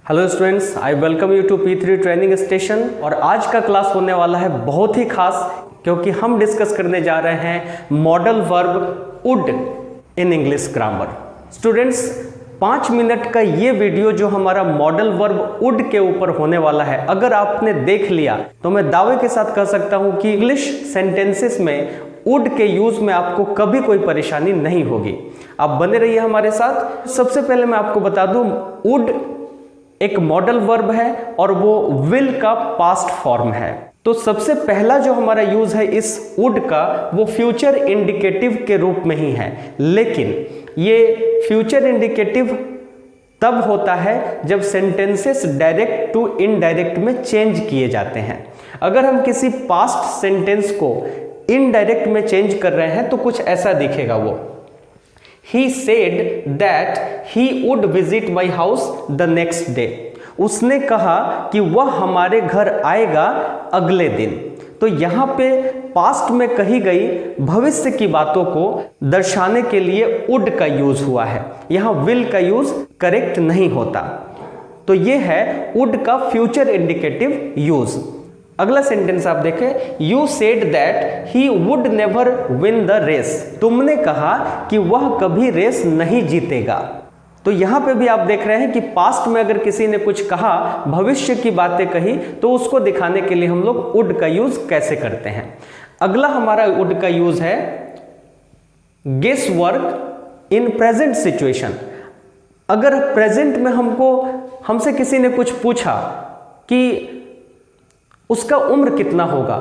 Hello students, I welcome you to P3 training station. और आज का क्लास होने वाला है बहुत ही खास, क्योंकि हम डिस्कस करने जा रहे हैं modal verb would in English grammar. Students, 5 minute का ये वीडियो जो हमारा मॉडल वर्ब वुड के ऊपर होने वाला है, अगर आपने देख लिया तो मैं दावे के साथ कह सकता हूं कि इंग्लिश सेंटेंसेस में वुड के यूज में आपको कभी कोई परेशानी नहीं होगी। आप बने रहिए हमारे साथ। सबसे पहले मैं आपको बता दूं, वुड एक मॉडल वर्ब है और वो विल का पास्ट फॉर्म है। तो सबसे पहला जो हमारा यूज है इस वुड का, वो फ्यूचर इंडिकेटिव के रूप में ही है। लेकिन ये फ्यूचर इंडिकेटिव तब होता है जब सेंटेंसेस डायरेक्ट टू इनडायरेक्ट में चेंज किए जाते हैं। अगर हम किसी पास्ट सेंटेंस को इनडायरेक्ट में चेंज कर रहे हैं तो कुछ ऐसा दिखेगा वो। He said that he would visit my house the next day. उसने कहा कि वह हमारे घर आएगा अगले दिन। तो यहाँ पे पास्ट में कही गई भविष्य की बातों को दर्शाने के लिए would का यूज हुआ है, यहाँ will का यूज करेक्ट नहीं होता। तो ये है would का फ्यूचर इंडिकेटिव यूज। अगला सेंटेंस आप देखें, you said that he would never win the race. तुमने कहा कि वह कभी रेस नहीं जीतेगा। तो यहां पे भी आप देख रहे हैं कि पास्ट में अगर किसी ने कुछ कहा, भविष्य की बातें कही, तो उसको दिखाने के लिए हम लोग वुड का यूज कैसे करते हैं। अगला हमारा वुड का यूज है guess work in present situation. अगर प्रेजेंट में हमसे किसी ने कुछ पूछा कि उसका उम्र कितना होगा,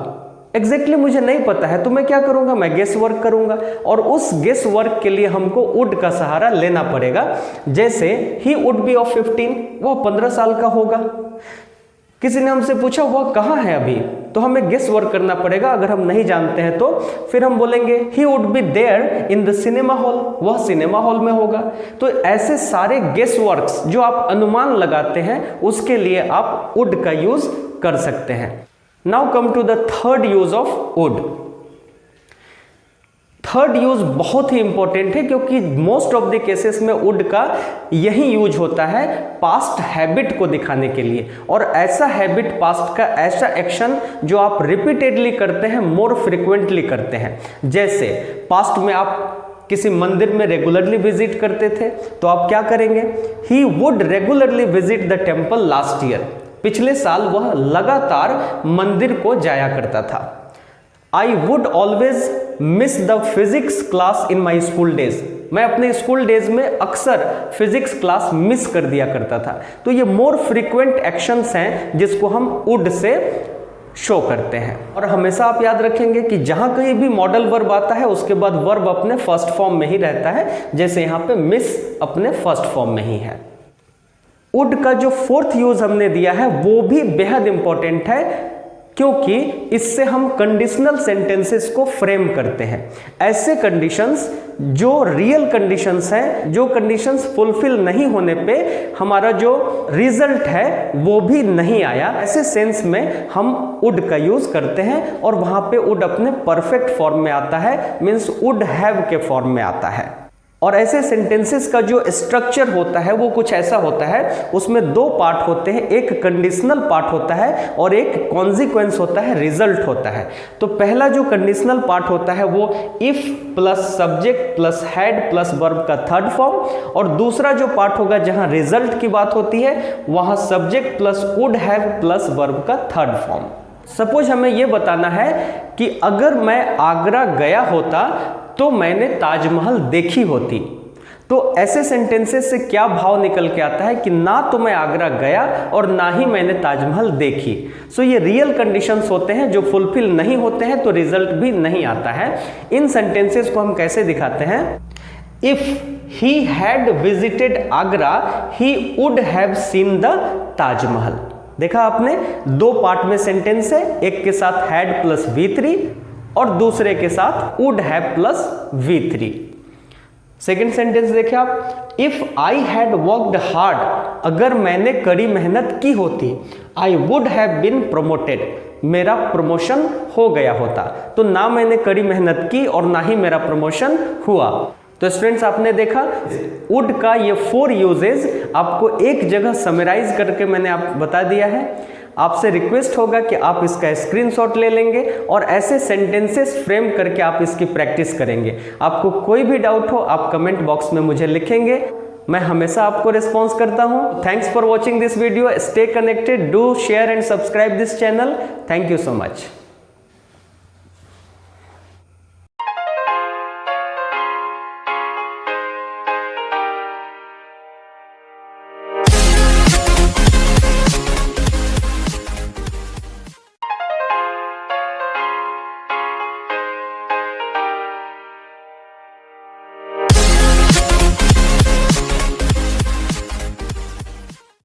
एग्जैक्टली मुझे नहीं पता है, तो मैं क्या करूंगा, मैं गेस वर्क करूंगा। और उस गेस वर्क के लिए हमको वुड का सहारा लेना पड़ेगा। जैसे ही वुड बी ऑफ 15, वह 15 साल का होगा। किसी ने हमसे पूछा वह कहाँ है अभी, तो हमें गेस वर्क करना पड़ेगा। अगर हम नहीं जानते हैं तो फिर हम बोलेंगे he would be there in the cinema hall, वह सिनेमा हॉल में होगा। तो ऐसे सारे गेस वर्क्स जो आप अनुमान लगाते हैं, उसके लिए आप वुड का यूज कर सकते हैं। Now come to the third use of would. Third use बहुत ही इंपॉर्टेंट है, क्योंकि मोस्ट ऑफ द केसेस में वुड का यही यूज होता है पास्ट हैबिट को दिखाने के लिए। और ऐसा हैबिट, पास्ट का ऐसा एक्शन जो आप रिपीटेडली करते हैं, मोर फ्रिक्वेंटली करते हैं। जैसे पास्ट में आप किसी मंदिर में रेगुलरली विजिट करते थे, तो आप क्या करेंगे, he would regularly visit the temple last year. पिछले साल वह लगातार मंदिर को जाया करता था। I would always miss the physics class in my school days. मैं अपने स्कूल डेज में अक्सर फिजिक्स क्लास मिस कर दिया करता था। तो ये मोर फ्रीक्वेंट एक्शंस हैं जिसको हम वुड से शो करते हैं। और हमेशा आप याद रखेंगे कि जहां कहीं भी मॉडल वर्ब आता है, उसके बाद वर्ब अपने फर्स्ट फॉर्म में ही रहता है। जैसे यहाँ पे मिस अपने फर्स्ट फॉर्म में ही है। वुड का जो फोर्थ यूज हमने दिया है वो भी बेहद इंपॉर्टेंट है, क्योंकि इससे हम कंडीशनल सेंटेंसेस को फ्रेम करते हैं। ऐसे कंडीशंस जो रियल कंडीशंस हैं, जो कंडीशंस फुलफिल नहीं होने पे हमारा जो रिजल्ट है वो भी नहीं आया, ऐसे सेंस में हम वुड का यूज करते हैं। और वहां पे वुड अपने परफेक्ट फॉर्म में आता है, मीन्स वुड हैव के फॉर्म में आता है। और ऐसे सेंटेंसेस का जो स्ट्रक्चर होता है वो कुछ ऐसा होता है, उसमें दो पार्ट होते हैं, एक कंडीशनल पार्ट होता है और एक कॉन्सिक्वेंस होता है, रिजल्ट होता है। तो पहला जो कंडीशनल पार्ट होता है वो if plus subject plus had plus verb का थर्ड फॉर्म, और दूसरा जो पार्ट होगा जहां रिजल्ट की बात होती है, वहां subject plus would have plus verb का थर्ड फॉर्म। सपोज हमें यह बताना है कि अगर मैं आगरा गया होता तो मैंने ताजमहल देखी होती। तो ऐसे सेंटेंसेस से क्या भाव निकल के आता है कि ना तो मैं आगरा गया और ना ही मैंने ताजमहल देखी। सो ये रियल कंडीशंस होते हैं, जो फुलफिल नहीं होते हैं तो रिजल्ट भी नहीं आता है। इन सेंटेंसेस को हम कैसे दिखाते हैं, if he had visited Agra he would have seen the Taj Mahal. देखा आपने, दो पार्ट में सेंटेंस है, एक के साथ हैड प्लस V3 और दूसरे के साथ would have plus V3। Second sentence देखिए आप, if I had worked hard, अगर मैंने कड़ी मेहनत की होती, I would have been promoted, मेरा प्रमोशन हो गया होता। तो ना मैंने कड़ी मेहनत की और ना ही मेरा प्रमोशन हुआ। तो स्टूडेंट्स आपने देखा वुड का ये 4 यूजेज आपको एक जगह समराइज करके मैंने आप बता दिया है। आपसे रिक्वेस्ट होगा कि आप इसका स्क्रीनशॉट ले लेंगे और ऐसे सेंटेंसेस फ्रेम करके आप इसकी प्रैक्टिस करेंगे। आपको कोई भी डाउट हो आप कमेंट बॉक्स में मुझे लिखेंगे, मैं हमेशा आपको रिस्पॉन्स करता हूं। Thanks for watching this video, stay connected, do share and subscribe this channel. Thank you so much.